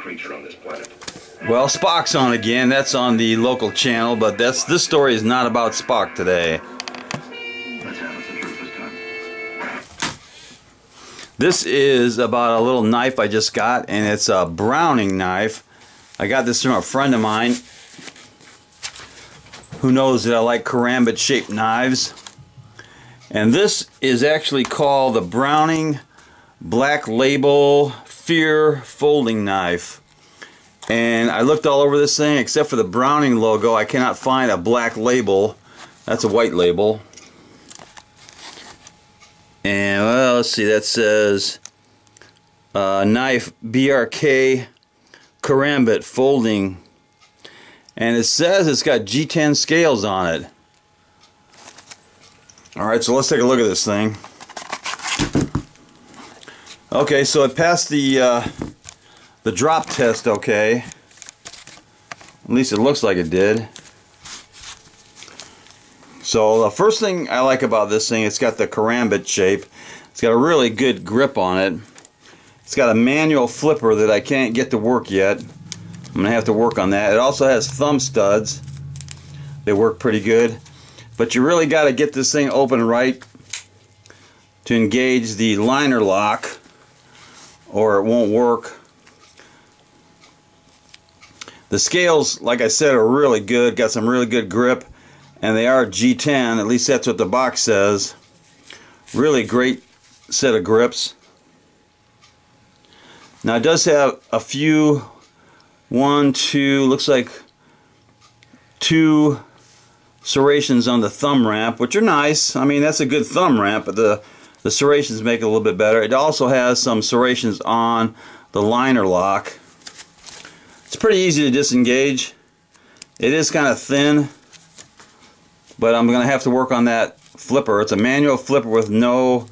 creature on this planet. Well, Spock's on again. That's on the local channel, but this story is not about Spock today. Let's have it the truth this time. This is about a little knife I just got, and it's a Browning knife. I got this from a friend of mine who knows that I like Karambit shaped knives. And this is actually called the Browning Black Label Fear Folding Knife. And I looked all over this thing except for the Browning logo. I cannot find a black label. That's a white label. And well, let's see, that says knife BRK Karambit folding. And it says it's got G10 scales on it. Alright, so let's take a look at this thing. Okay, so it passed the drop test okay. At least it looks like it did. So the first thing I like about this thing, it's got the Karambit shape. It's got a really good grip on it. It's got a manual flipper that I can't get to work yet. I'm going to have to work on that. It also has thumb studs. They work pretty good. But you really got to get this thing open right to engage the liner lock, or it won't work. The scales, like I said, are really good. Got some really good grip. And they are G10. At least that's what the box says. Really great set of grips. Now it does have a few, looks like 2 serrations on the thumb ramp, which are nice. I mean, that's a good thumb ramp, but the serrations make it a little bit better. It also has some serrations on the liner lock. It's pretty easy to disengage. It is kind of thin, but I'm going to have to work on that flipper. It's a manual flipper with no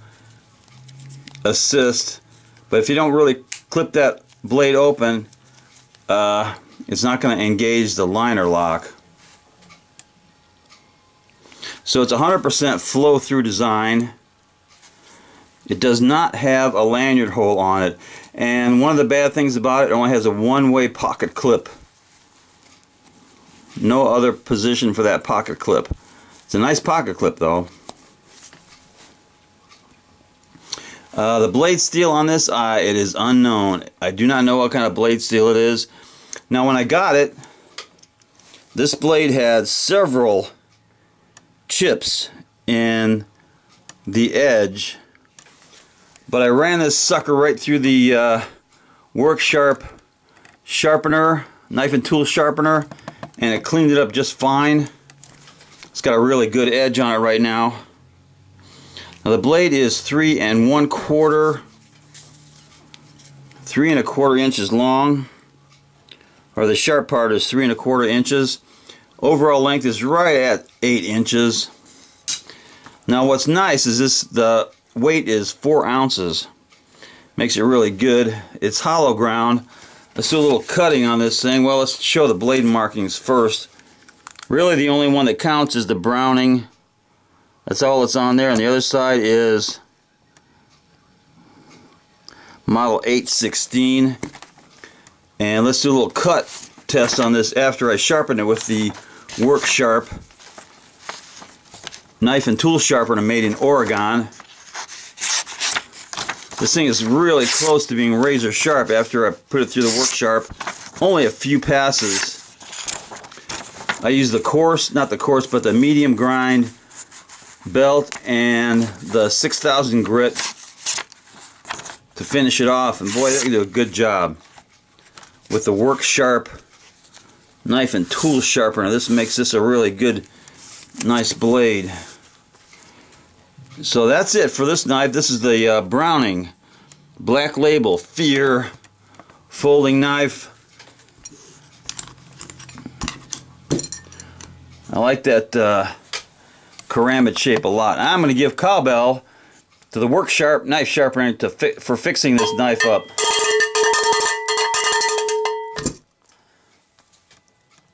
assist, but if you don't really clip that blade open, it's not going to engage the liner lock. So it's 100% flow-through design. It does not have a lanyard hole on it. And one of the bad things about it, it only has a one-way pocket clip. No other position for that pocket clip. It's a nice pocket clip though. The blade steel on this, it is unknown. I do not know what kind of blade steel it is. Now when I got it, this blade had several chips in the edge, but I ran this sucker right through the Work Sharp sharpener, knife and tool sharpener, and it cleaned it up just fine. It's got a really good edge on it right now. Now the blade is 3 1/4 inches long, or the sharp part is 3 1/4 inches. Overall length is right at 8 inches. Now what's nice is the weight is 4 ounces. Makes it really good. It's hollow ground. Let's do a little cutting on this thing. Well, let's show the blade markings first. Really the only one that counts is the Browning. That's all that's on there. And the other side is model 816. And let's do a little cut test on this after I sharpen it with the Work Sharp knife and tool sharpener made in Oregon. This thing is really close to being razor sharp after I put it through the Work Sharp. Only a few passes. I use the coarse, not the coarse, but the medium grind belt and the 6000 grit to finish it off. And boy, they do a good job with the Work Sharp knife and tool sharpener. This makes this a really good, nice blade. So that's it for this knife. This is the Browning Black Label Fear folding knife. I like that Karambit shape a lot. I'm going to give cowbell to the Work Sharp knife sharpener for fixing this knife up.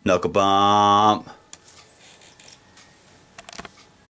Knuckle bump.